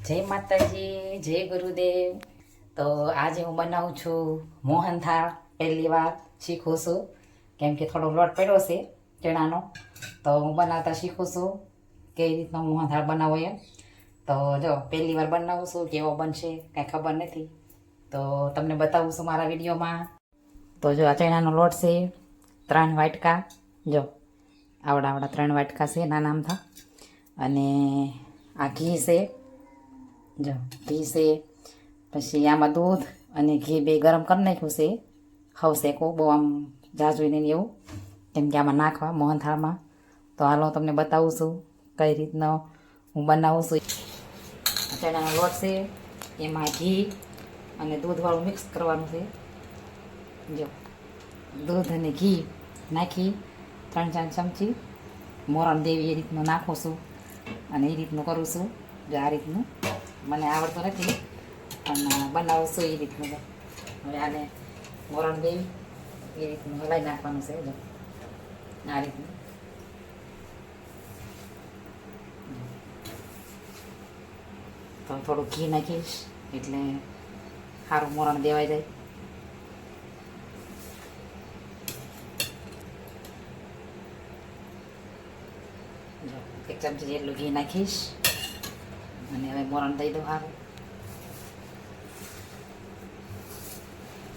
જય માતાજી, જય ગુરુદેવ. તો આજે હું બનાવું છું મોહનથાળ. પહેલી વાર શીખું છું કેમ કે થોડો લોટ પડ્યો છે ચણાનો, તો હું બનાવતા શીખું છું કેવી રીતનો મોહનથાળ બનાવો એમ. તો જો પહેલી વાર બનાવું છું, કેવો બનશે કાંઈ ખબર નથી, તો તમને બતાવું છું મારા વિડીયોમાં. તો જો આ ચણાનો લોટ છે 3 વાટકા, જો આવડા 3 વાટકા છે નાના આમથા. અને આ ઘી છે, જો ઘી છે. પછી આમાં દૂધ અને ઘી બે ગરમ કરી નાખ્યું છે, હવ શેકું બહુ આમ જાજું નહીં એવું, કેમ કે આમાં નાખવા મોહનથાળમાં. તો હાલો તમને બતાવું છું કઈ રીતનો હું બનાવું છું. ચણાનો લોટ છે, એમાં ઘી અને દૂધવાળું મિક્સ કરવાનું છે. જો દૂધ અને ઘી નાખી 3-4 ચમચી મોરણ દેવી એ રીતનું નાખું છું અને એ રીતનું કરું છું. જો આ રીતનું મને આવડતું નથી પણ બનાવું છું એ રીતનું. હવે આને મોરણ દેવી એ રીતનું હલાવી નાખવાનું છે. જો આ રીતનું તો થોડું ઘી નાખીશ એટલે સારું મોરણ દેવાઈ જાય. જો 1 ચમચી જેટલું ઘી નાખીશ અને હવે મોરણ દઈ દઉં સારું.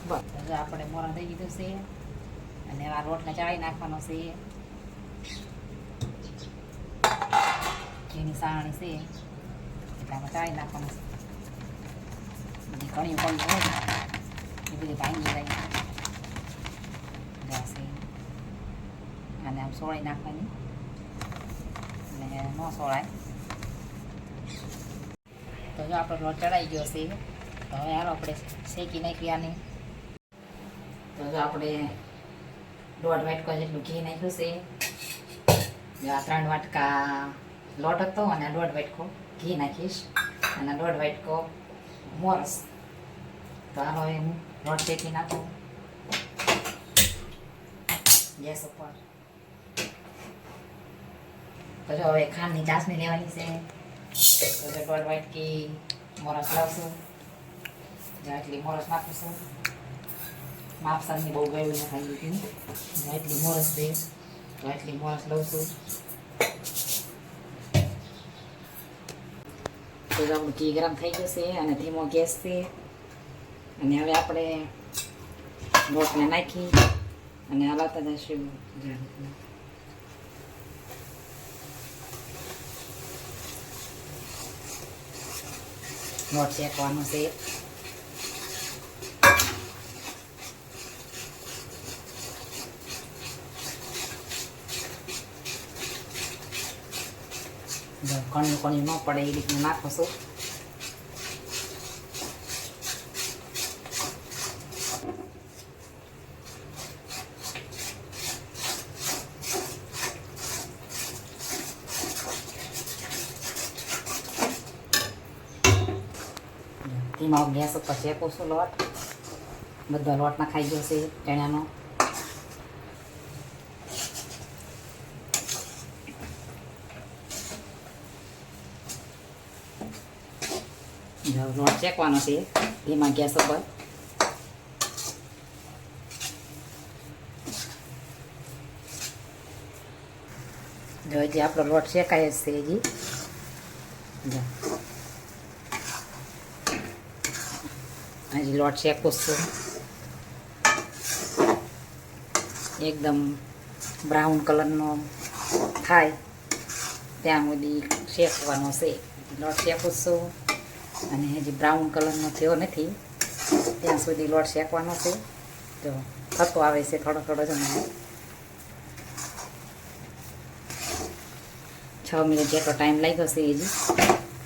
બસ હવે આપણે મોરણ દઈ દીધું છે અને આ લોટને ચાળી નાખવાનો છે. ઘીની સાણી છે એટલે આમાં ચાળી નાખવાનું છે. બધી ઘણી હોય એ બધી ભાંગી જાય જશે. અને આમ સોળી નાખવાની એટલે ન સોળાય. તો જો આપણો લોટ ચડાઈ ગયો છે, તો હવે હાલો આપણે શેકી નાખી આને. તો જો આપણે 1.5 વાટકો જેટલું ઘી નાખ્યું છે. જો આ 3 વાટકા લોટ હતો અને 1.5 વાટકો ઘી નાખીશ અને 1.5 વાટકો મોરસ. તો હાલો હવે હું લોટ શેકી નાખું ગેસ ઉપર. તો જો હવે ખાંડની ચાસણી લેવાની છે. તો 1.5 વાટકી મોરસ લાવશું. જો એટલી મોરસ નાખું છું. માપસાની બહુ ગળ્યું ન ખાઈ લીધી, એટલી મોરસ દે તો એટલી મોરસ લઉં છું. તો આપણું ઘી ગરમ થઈ જશે અને ધીમો ગેસ છે. અને હવે આપણે લોટને નાખી અને હલાવતા જઈશું. લોટ શેકવાનો છે. કણિયું ન પડે એ રીતનું નાખો છું. ધીમા ગેસ ઉપર શેકું છું લોટ. બધો લોટમાં ખાઈ ગયો છે ચણાનો. લોટ શેકવાનો છે ધીમા ગેસ ઉપર. જો હજી આપણો લોટ શેકાય જ છે હજી. હજી લોટ શેકું છું. એકદમ બ્રાઉન કલરનો થાય ત્યાં સુધી શેકવાનો છે. લોટ શેકું છું અને હજી બ્રાઉન કલરનો થયો નથી ત્યાં સુધી લોટ શેકવાનો છે. જો થતો આવે છે થોડો જ. 6 મિનિટ જેટલો ટાઈમ લાગ્યો છે.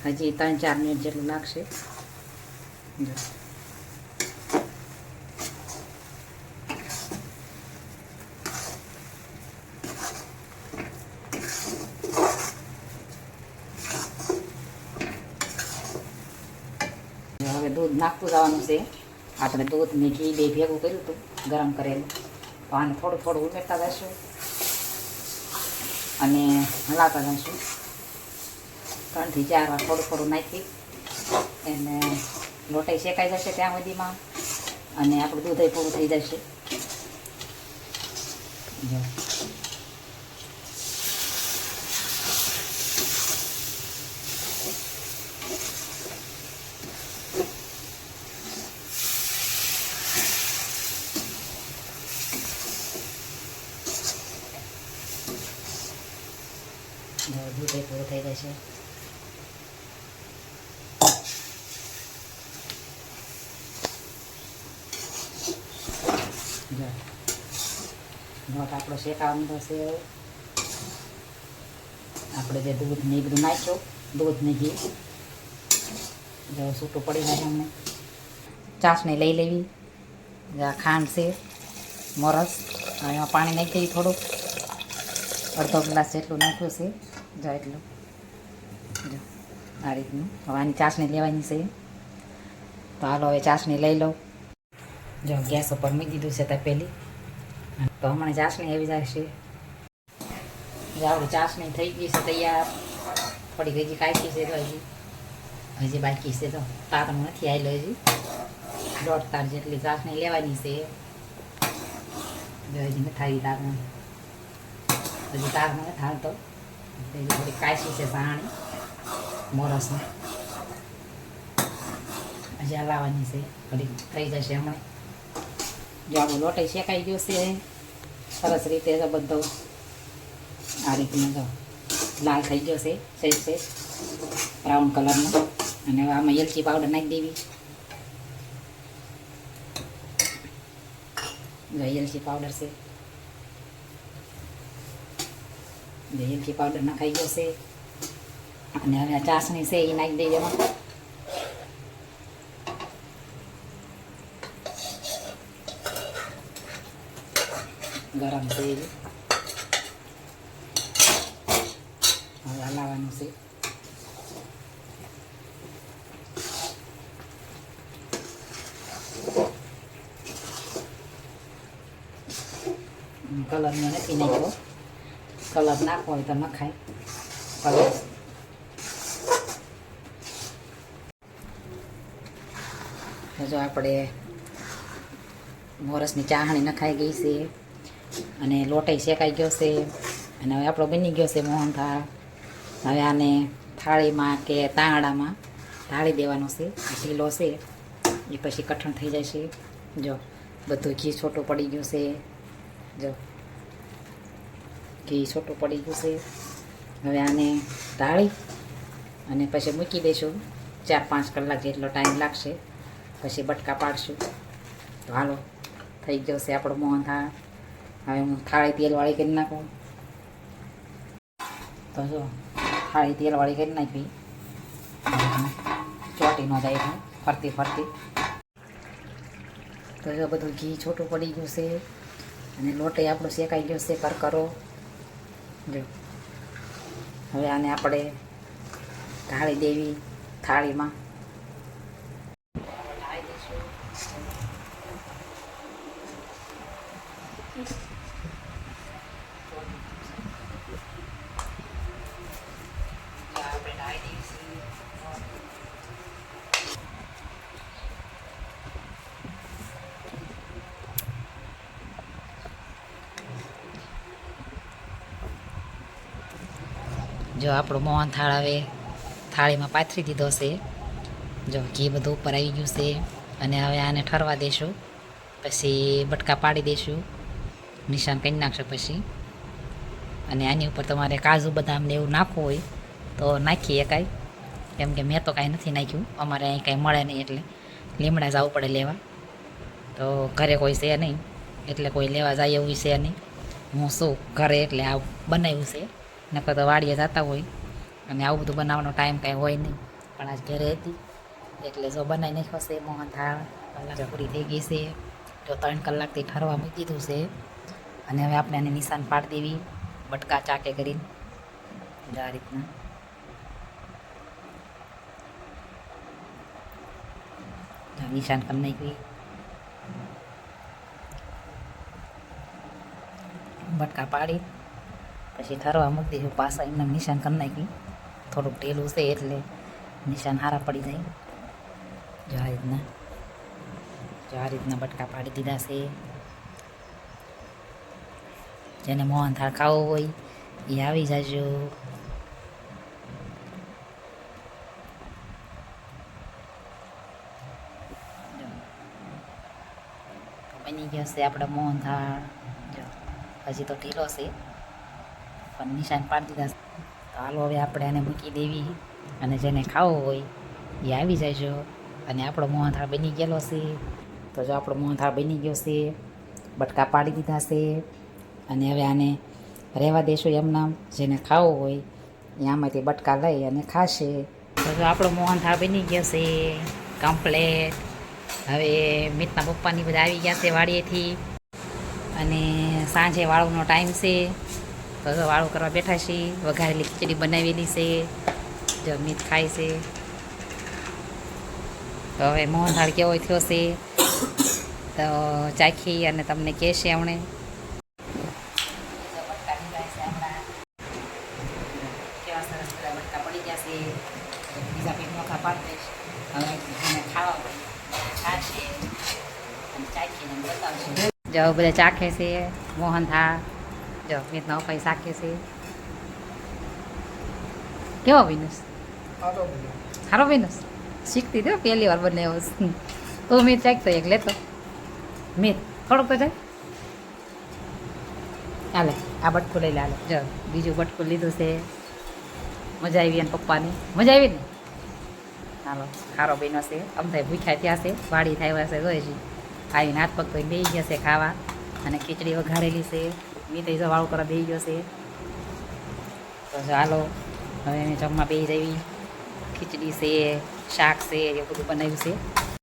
હજી 3-4 મિનિટ જેટલું લાગશે. જો હવે દૂધ નાખતું જવાનું છે. આપણે દૂધ ને ઘી બે ભેગું કર્યું હતું ગરમ કરેલું, તો આને થોડું ઉમેરતા જઈશું અને હલાવતા જઈશું. 3 થી 4 વાર થોડું નાખી એને લોટાઈ શેકાઈ જશે ત્યાં સુધીમાં અને આપણું દૂધ પૂરું થઈ જશે. જો દૂધ પૂરું થઈ જશે. લોટ આપણો શેકાવાનું થશે. આપણે જે દૂધ ને એ બધું નાખ્યું, દૂધ ને ઘી જો છૂટું પડી જાય. અમને ચાસણી લઈ લેવી. આ ખાંડ છે, મોરસ, અને એમાં પાણી નાખી દેવી થોડુંક, અડધો ગ્લાસ જેટલું નાખ્યું છે. જો એટલું, જો આ રીતનું. હવે આની ચાસણી લેવાની છે. તો હાલો હવે ચાસણી લઈ લઉં. જો ગેસ ઉપર મૂકી દીધું છે તપેલી. તો હમણાં ચાસણી આવી જશે. જો આપણી ચાસણી થઈ ગઈ છે તૈયાર. થોડીક હજી કાચી છે. તો હજી બાકી છે. તો તારનું નથી આવેલો હજી. 1.5 તાર જેટલી ચાસણી લેવાની છે. જો હજી નથી આવી તારનું. હજી તારનું નથી આવતો. થોડી કાચી છે સાણી મોરસની. હજી હલાવવાની છે. ઘડી થઈ જશે હમણાં. જો આપણું લોટાઈ શેકાઈ ગયો છે સરસ રીતે. તો બધો આ રીતનો જો લાલ થઈ ગયો છે, સહેજ બ્રાઉન કલરનો. અને હવે આમાં એલચી પાવડર નાખી દેવી. જો એલચી પાવડર છે. જો એલચી પાવડર નાખાઈ ગયો છે. અને હવે આ ચાસણી છે એ નાખી દઈએ એમાં. ગરમ છે. હવે હલાવવાનું છે. કલરનો નથી નાખ્યો. કલર નાખવો હોય તો નખાય કલર. જો આપણે મોરસની ચાસણી નખાઈ ગઈ છે. અને લોટાઈ શેકાઈ ગયો છે. અને હવે આપણો બની ગયો છે મોહનથાળ. હવે આને થાળીમાં કે તાંગડામાં ઢાળી દેવાનો છે. ઢીલો છે એ પછી કઠણ થઈ જાય છે. જો બધું ઘી છોટું પડી ગયું છે. જો ઘી છોટું પડી ગયું છે. હવે આને ઢાળી અને પછી મૂકી દઈશું. 4-5 કલાક જેટલો ટાઈમ લાગશે. પછી બટકા પાડશું. તો હાલો થઈ ગયો છે આપણો મોહનથાળ. હવે હું થાળી તેલવાળી કરી નાખું. તો જો થાળી તેલવાળી કરી નાખી. ચોટી ન જાય એટલે ફરતી ફરતી. તો જો બધું ઘી છોટું પડી ગયું છે. અને લોટે આપણો શેકાઈ ગયો છે કરકરો. જો હવે આને આપણે ઢાળી દેવી થાળીમાં. જો આપણો મોહનથાળ હવે થાળીમાં પાથરી દીધો છે. જો ઘી બધું ઉપર આવી ગયું છે. અને હવે આને ઠરવા દઈશું. પછી બટકા પાડી દઈશું. નિશાન કરી નાખશો પછી. અને આની ઉપર તમારે કાજુ બદામ ને એવું નાખવું હોય તો નાખીએ કાંઈ. કેમ કે મેં તો કાંઈ નથી નાખ્યું. અમારે અહીં કાંઈ મળે નહીં એટલે લીમડા જવું પડે લેવા. તો ઘરે કોઈ છે નહીં એટલે કોઈ લેવા જાય એવું છે નહીં. હું શું ઘરે એટલે આ બનાવ્યું છે. નકર તો વાડીએ જતા હોય અને આવું બધું બનાવવાનો ટાઈમ કાંઈ હોય નહીં. પણ આજ ઘરે હતી એટલે જો બનાવી નાખ્યો છે મોહનથાળ. કલાક પૂરી થઈ ગઈ છે. જો 3 કલાકથી ઠરવા મૂકી દીધું છે. અને હવે આપણે આને નિશાન પાડી દેવી બટકા ચાકે કરીને. આ રીતના નિશાન કરી નાખવી. બટકા પાડી પછી ઠરવા મૂકી દઈશું. પાછા એમને નિશાન કરી નાખી. થોડુંક ઢીલું છે એટલે નિશાન હારા પડી જાય. જો આ રીતના બટકા પાડી દીધા છે. જેને મોહનથાળ ખાવો હોય એ આવી જાજો. બની ગયો છે આપણે મોહનથાળ. જો હજી તો ઢીલો છે પણ નિશાન પાડી દીધા છે. તો હાલો હવે આપણે આને મૂકી દેવી અને જેને ખાવો હોય એ આવી જાયજો. અને આપણો મોહનથાળ બની ગયેલો છે. તો જો આપણો મોહનથાળ બની ગયો છે, બટકા પાડી દીધા છે અને હવે આને રહેવા દેશું એમનામ. જેને ખાવો હોય એ આમાંથી બટકા લઈ અને ખાશે. તો જો આપણો મોહનથાળ બની ગયો છે કમ્પ્લેટ. હવે મિતના પપ્પાની બધા આવી ગયા છે વાડીએથી અને સાંજે વાળુનો ટાઈમ છે. તો જો વાળું કરવા બેઠા છીએ. વઘારેલી ખીચડી બનાવેલી છે. જો મિત ખાય છે. તો હવે મોહનથાળ કેવો થયો છે તો ચાખી અને તમને કહેશે હમણે. કેવા સરસ બધા બટકા પડી ગયા છે. બીજા પેટ નોખા પાડી દઈશ. હવે જેને ખાવા હોય ખાશે અને ચાખીને બતાવશે. જો બધા ચાખે છે મોહનથાળ. જો મિતના પપ્પા ચાખે છે. કેવો વિનુસ? સારો વિનુસ. શીખતી દો પહેલી વાર બનાવ્યો. તો મિત ચાખતો એક લેતો. મિત થોડુંક તો જાય. હાલે આ બટકું લઈ લે. હાલે જો બીજું બટકું લીધું છે. મજા આવી એને પપ્પાની. મજા આવી ને? હાલો ખારો બન્યો છે. આમ થાય ભૂખ્યા ત્યાં છે. વાડી થાય છે જોઈએ છે. આવીને હાથ પગ તો બેસી ગયા છે ખાવા અને ખીચડી વઘારેલી છે. મીઠે જો વાળું કરવા બેસી ગયો છે. તો ચાલો હવે જમવા બેસી જવી. ખીચડી છે, શાક છે, એ બધું બનાવ્યું છે.